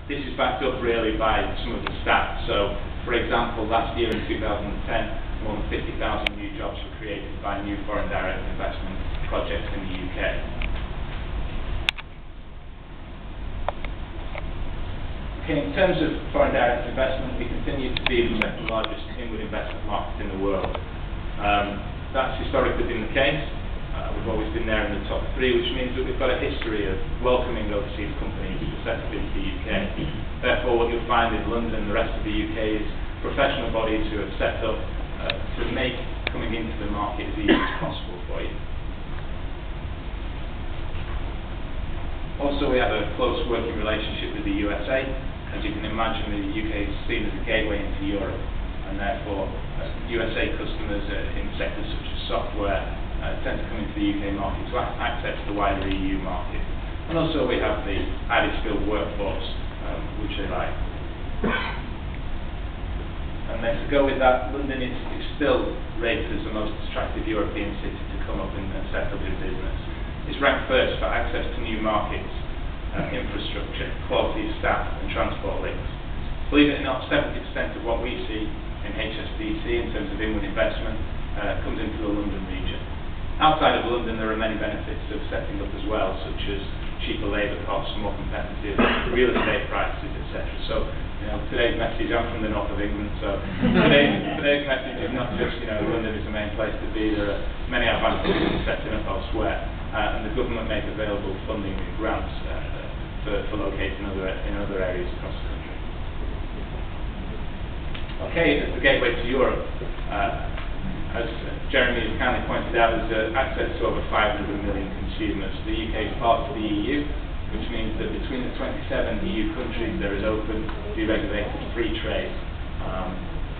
This is backed up really by some of the stats. So, for example, last year in 2010, more than 50,000 new jobs were created by new foreign direct investment projects in the UK. Okay, in terms of foreign direct investment, we continue to be the second largest inward investment market in the world. That's historically been the case. We've always been there in the top three, which means that we've got a history of welcoming overseas companies to set up into the UK. Therefore, what you'll find in London and the rest of the UK is professional bodies who have set up to make coming into the market as easy as possible for you. Also, we have a close working relationship with the USA. As you can imagine, the UK is seen as a gateway into Europe, and therefore USA customers in sectors such as software tend to come into the UK market to access the wider EU market. And also we have the highly skilled workforce, which they like. And then to go with that, London is still rated as the most attractive European city to come up and set up in business. It's ranked first for access to new markets, infrastructure, quality of staff and transport links. Believe it or not, 70% of what we see in HSBC in terms of inward investment comes into the London region. Outside of London, there are many benefits of setting up as well, such as cheaper labour costs, more competitive real estate prices, etc. So, today's message, I'm from the north of England, so today's message is not just, London is the main place to be. There are many advantages in setting up elsewhere, and the government make available funding and grants for locating in other areas across the country. Okay, as the gateway to Europe, as Jeremy has kindly pointed out, there's access to over 500 million consumers. The UK is part of the EU, which means that between the 27 EU countries there is open, deregulated free trade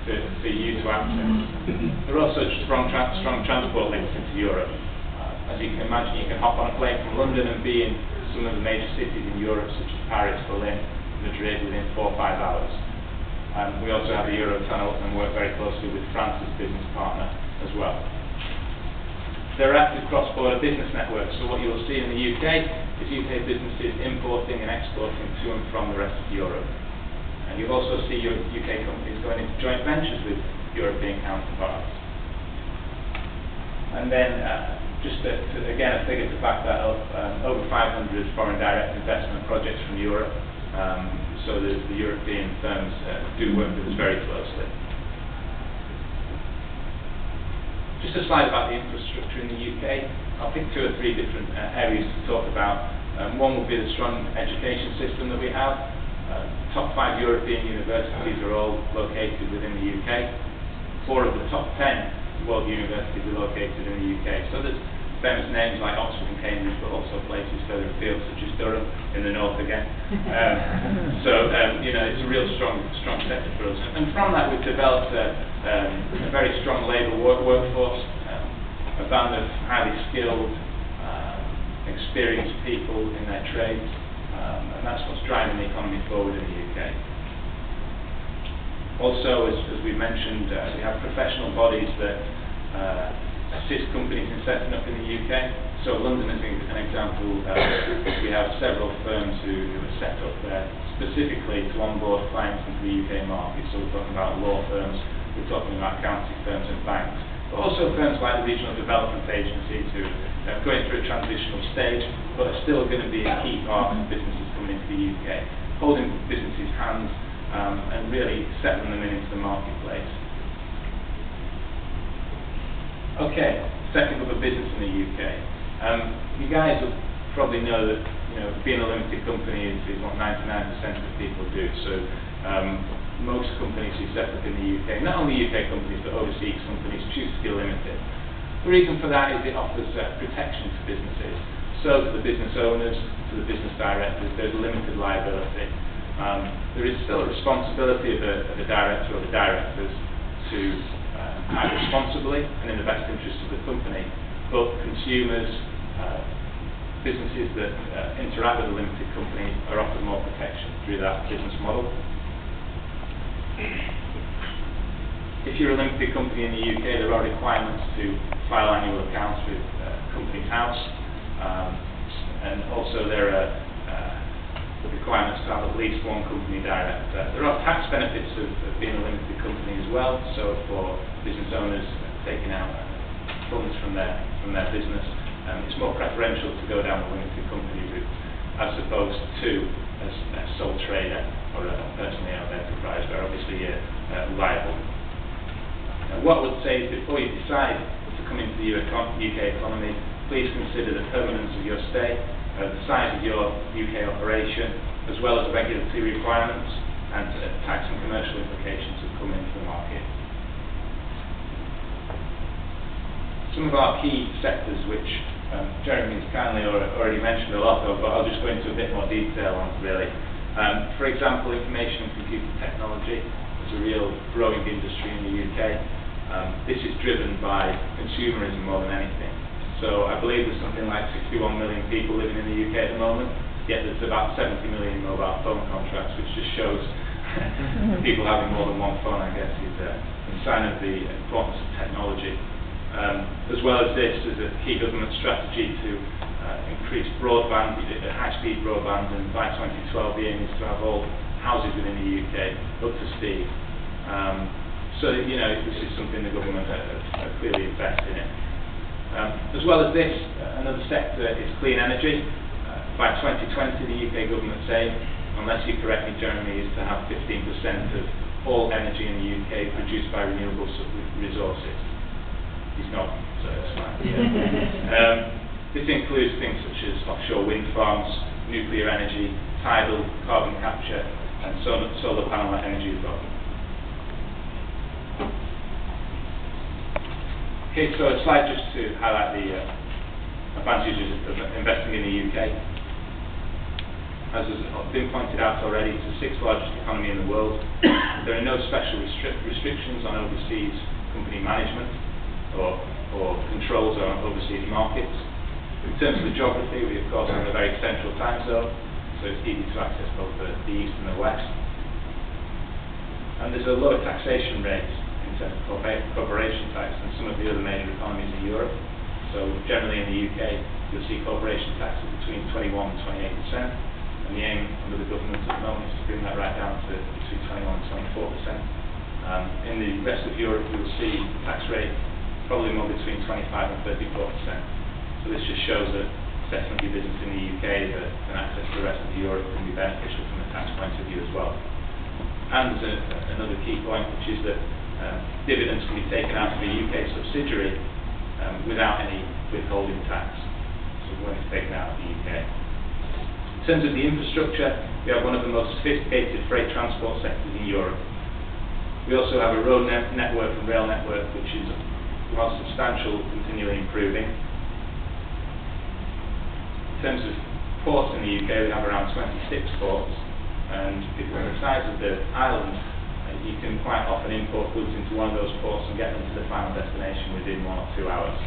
for you to access. There are also strong transport links into Europe. As you can imagine, you can hop on a plane from London and be in some of the major cities in Europe, such as Paris, Berlin, Madrid, within 4 or 5 hours. We also have the Eurotunnel and work very closely with France's business partner as well. There are active cross-border business networks, so what you will see in the UK is UK businesses importing and exporting to and from the rest of Europe. And you'll also see your UK companies going into joint ventures with European counterparts. And then, again, a figure to back that up, over 500 foreign direct investment projects from Europe. So the European firms do work with us very closely. Just a slide about the infrastructure in the UK. I'll pick 2 or 3 different areas to talk about. One will be the strong education system that we have. Top 5 European universities are all located within the UK. 4 of the top 10 world universities are located in the UK. So there's famous names like Oxford and Cambridge, but also places further afield, such as Durham in the north again. It's a real strong sector for us. And from that, we've developed a very strong labour workforce, a band of highly skilled, experienced people in their trades, and that's what's driving the economy forward in the UK. Also, as we mentioned, we have professional bodies that assist companies in setting up in the UK. So London is an example. We have several firms who are set up there specifically to onboard clients into the UK market. So we're talking about law firms, we're talking about accounting firms and banks, but also firms like the Regional Development Agencies who are going through a transitional stage, but are still going to be a key part of businesses coming into the UK, holding businesses' hands and really settling them into the marketplace. Okay, setting up a business in the UK. You guys will probably know that being a limited company is what 99% of people do. So most companies who set up in the UK, not only UK companies but overseas companies, choose to be limited. The reason for that is it offers protection to businesses. So to the business owners, to the business directors, there's limited liability. There is still a responsibility of the director or the directors to act responsibly and in the best interest of the company, but consumers, businesses that interact with a limited company are offered more protection through that business model. If you're a limited company in the UK, there are requirements to file annual accounts with Companies House, and also there are requirements to have at least one company director. There are tax benefits of being a limited company as well, so for business owners taking out funds from their business, it's more preferential to go down the limited company route as opposed to a sole trader or a personally owned enterprise where obviously you're liable. What I would say is before you decide to come into the UK economy, please consider the permanence of your stay, the size of your UK operation, as well as regulatory requirements and tax and commercial implications of coming into the market. Some of our key sectors, which Jeremy has kindly already mentioned a lot of, but I'll just go into a bit more detail on really. For example, information and computer technology is a real growing industry in the UK. This is driven by consumerism more than anything. So I believe there's something like 61 million people living in the UK at the moment, yet there's about 70 million mobile phone contracts, which just shows people having more than one phone, I guess, is a sign of the importance of technology. As well as this, there's a key government strategy to increase broadband, high-speed broadband, and by 2012 the aim is to have all houses within the UK up to speed. So, you know, this is something the government are clearly investing in. As well as this, another sector is clean energy. By 2020, the UK government's aim, unless you correct me, Jeremy, is to have 15% of all energy in the UK produced by renewable resources. He's not, so that's fine. This includes things such as offshore wind farms, nuclear energy, tidal, carbon capture, and solar panel energy as well. Okay, so a slide just to highlight the advantages of investing in the UK. As has been pointed out already, it's the 6th largest economy in the world. There are no special restrictions on overseas company management or controls on overseas markets. In terms of the geography, we of course have a very central time zone, so it's easy to access both the east and the west. And there's a lower taxation rate in terms of corporation tax than some of the other major economies in Europe. So generally in the UK, you'll see corporation taxes between 21 and 28%, and the aim under the government at the moment is to bring that right down to between 21 and 24%. In the rest of Europe, you'll see tax rate probably more between 25 and 34%. So this just shows that setting up your business in the UK and access to the rest of Europe can be beneficial from a tax point of view as well. And there's another key point, which is that dividends can be taken out of a UK subsidiary without any withholding tax. So when it's taken out of the UK. In terms of the infrastructure, we have one of the most sophisticated freight transport sectors in Europe. We also have a road network and rail network which is, while substantial, continually improving. In terms of ports in the UK, we have around 26 ports, and because of the size of the island, you can quite often import goods into one of those ports and get them to the final destination within 1 or 2 hours.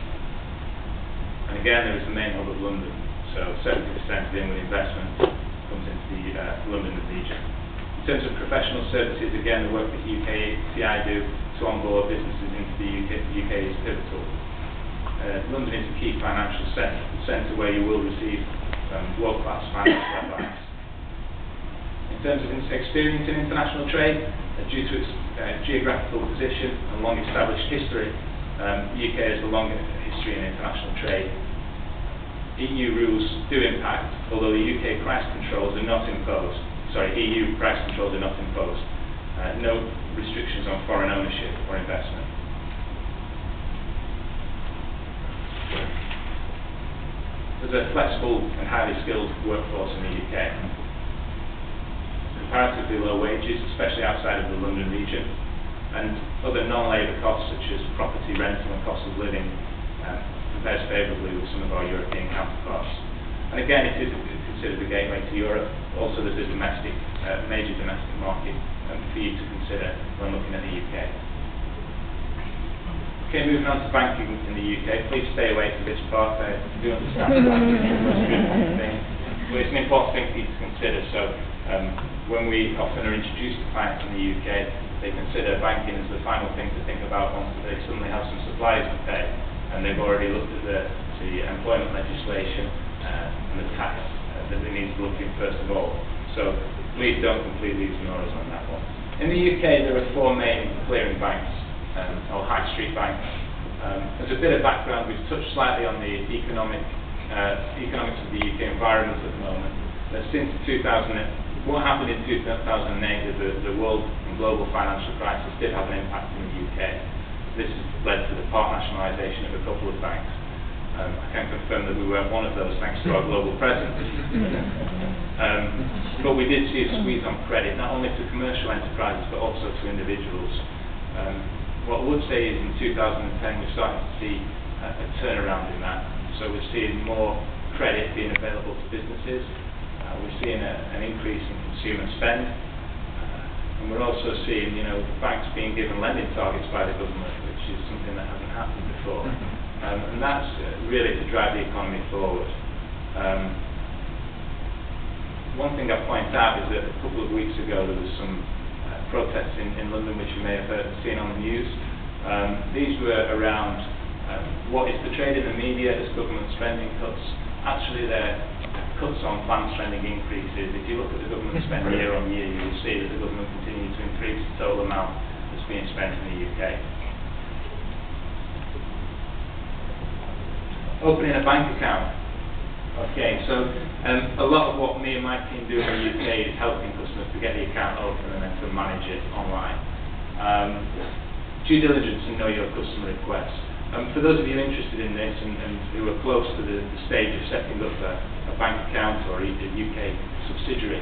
And again, there is the main hub of London, so 70% of the inward investment comes into the London region. In terms of professional services, again, the work that UKTI do to onboard businesses into the UK is pivotal. London is a key financial centre where you will receive world-class financial advice. In terms of experience in international trade, due to its geographical position and long-established history, the UK has a long history in international trade. EU rules do impact, although the UK price controls are not imposed. EU price controls are not imposed. No restrictions on foreign ownership or investment. There's a flexible and highly skilled workforce in the UK. Comparatively low wages, especially outside of the London region, and other non-labour costs such as property rental and cost of living compares favourably with some of our European counterparts. And again, it is considered the gateway to Europe. Also, there's a major domestic market for you to consider when looking at the UK. Okay, moving on to banking in the UK. Please stay away from this part. I do understand banking is a good thing, but it's an important thing for you to consider. So, when we often are introduced to clients in the UK, they consider banking as the final thing to think about once they suddenly have some suppliers to pay, and they've already looked at the employment legislation and the tax that they need to look in first of all. So please don't completely ignore us on that one. In the UK, there are 4 main clearing banks, or high street banks. As a bit of background, we've touched slightly on the economics of the UK environment at the moment. Since what happened in 2008 with the world and global financial crisis did have an impact in the UK. This has led to the part nationalisation of a couple of banks. I can confirm that we weren't one of those thanks to our global presence. But we did see a squeeze on credit, not only to commercial enterprises but also to individuals. What I would say is in 2010 we're starting to see a turnaround in that. So we're seeing more credit being available to businesses. We're seeing an increase in consumer spend. And we're also seeing, banks being given lending targets by the government, which is something that hasn't happened before. And that's really to drive the economy forward. One thing I point out is that a couple of weeks ago there was some protests in London, which you may have seen on the news. These were around what is portrayed in the media as government spending cuts. Actually, they're cuts on planned spending increases. If you look at the government spend year on year, you will see that the government continues to increase the total amount that's being spent in the UK. Opening a bank account. Okay, so a lot of what me and my team do in the UK is helping customers to get the account open and then to manage it online. Due diligence and know your customer requests. For those of you interested in this and who are close to the stage of setting up a bank account or a UK subsidiary,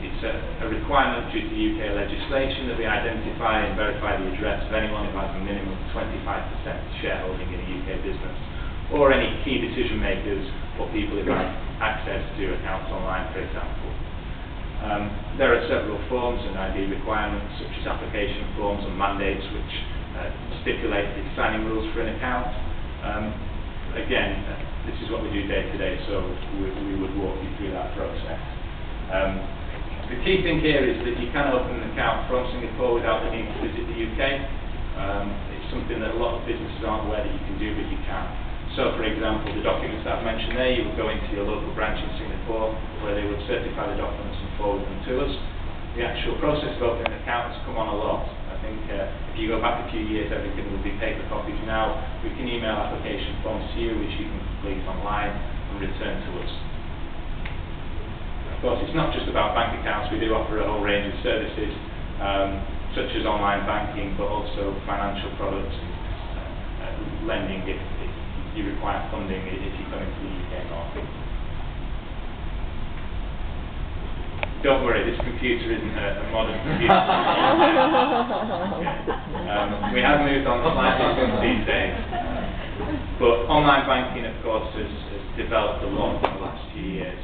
it's a requirement due to UK legislation that we identify and verify the address of anyone who has a minimum of 25% shareholding in a UK business, or any key decision makers or people who have access to accounts online, for example. There are several forms and ID requirements, such as application forms and mandates, which stipulate the signing rules for an account. Again, this is what we do day to day, so we would walk you through that process. The key thing here is that you can open an account from Singapore without the need to visit the UK. It's something that a lot of businesses aren't aware that you can do, but you can. So, for example, the documents that I've mentioned there, you would go into your local branch in Singapore, where they would certify the documents and forward them to us. The actual process of opening an account has come on a lot. I think if you go back a few years, everything would be paper copies. Now, we can email application forms to you, which you can complete online and return to us. Of course, it's not just about bank accounts. We do offer a whole range of services, such as online banking, but also financial products and lending if you require funding if you come into the UK market. Don't worry, this computer isn't a modern computer. We have moved on slightly since these days. But online banking, of course, has developed a lot in the last few years.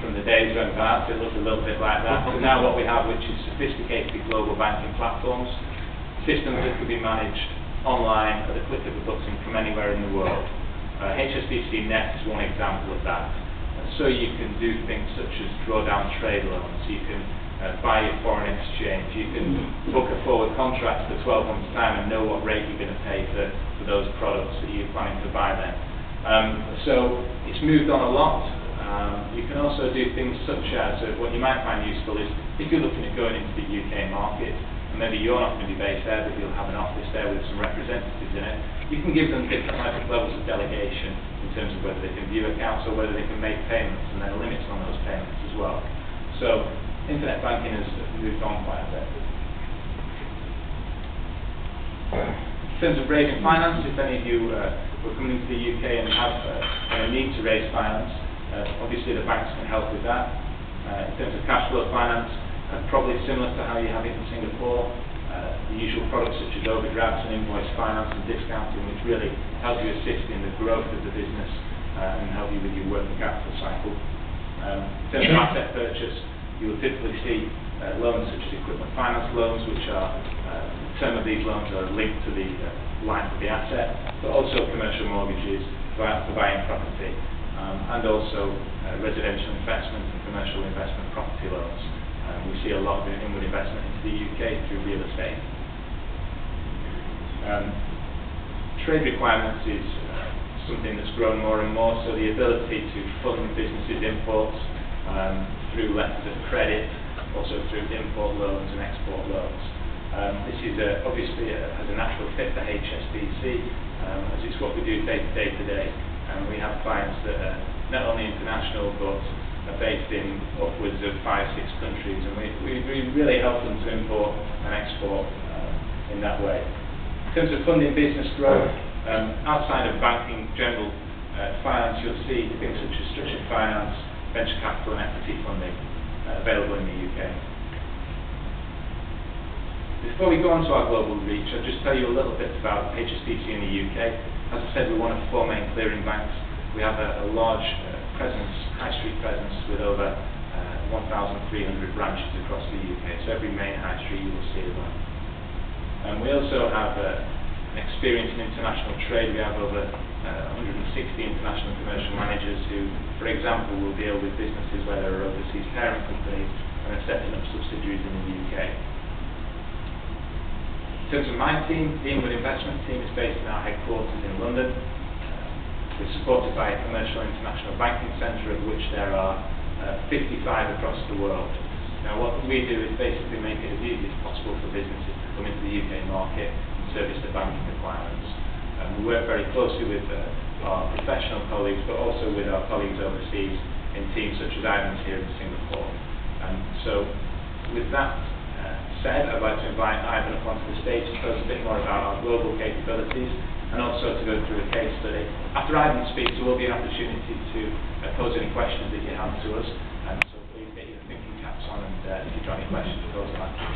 From the days when perhaps it looked a little bit like that, to now what we have, which is sophisticated global banking platforms, systems that can be managed online at the click of a button from anywhere in the world. HSBC Net is one example of that. So you can do things such as draw down trade loans, you can buy your foreign exchange, you can book a forward contract for 12 months' time and know what rate you're going to pay for those products that you're planning to buy then. So it's moved on a lot. You can also do things such as, what you might find useful is, if you're looking at going into the UK market, and maybe you're not going to be based there, but you'll have an office there with some representatives in it, you can give them different levels of delegation in terms of whether they can view accounts or whether they can make payments, and there are limits on those payments as well. So internet banking has moved on quite a bit. In terms of raising finance, if any of you were coming to the UK and have a need to raise finance, obviously the banks can help with that. In terms of cash flow finance, probably similar to how you have it in Singapore. The usual products such as overdrafts and invoice finance and discounting, which really help you assist in the growth of the business and help you with your working capital cycle. In terms of asset purchase, you will typically see loans such as equipment finance loans, which are the term of these loans are linked to the life of the asset, but also commercial mortgages for buying property, and also residential investment and commercial investment property loans. We see a lot of inward investment into the UK through real estate. Trade requirements is something that's grown more and more, so the ability to fund businesses' imports through letters of credit, also through import loans and export loans. This is obviously has a natural fit for HSBC, as it's what we do day to day. We have clients that are not only international but are based in upwards of 5-6 countries, and we really help them to import and export in that way. In terms of funding business growth, outside of banking, general finance, you'll see things such as structured finance, venture capital and equity funding available in the UK. Before we go on to our global reach, I'll just tell you a little bit about HSBC in the UK. As I said, we're one of 4 main clearing banks. We have a large high street presence with over 1,300 branches across the UK. So every main high street you will see as well. We also have an experience in international trade. We have over 160 international commercial managers who, for example, will deal with businesses where there are overseas parent companies and are setting up subsidiaries in the UK. In terms of my team, the Inwood Investment Team is based in our headquarters in London. We're supported by a commercial international banking centre, of which there are 55 across the world. Now what we do is basically make it as easy as possible for businesses to come into the UK market and service the banking requirements. We work very closely with our professional colleagues, but also with our colleagues overseas in teams such as Ivan's here in Singapore. So with that said, I'd like to invite Ivan up onto the stage to tell us a bit more about our global capabilities and also to go through a case study. After Ivan speaks, there will be an opportunity to pose any questions that you have to us, and so please get your thinking caps on, and if you've got any questions, pose them.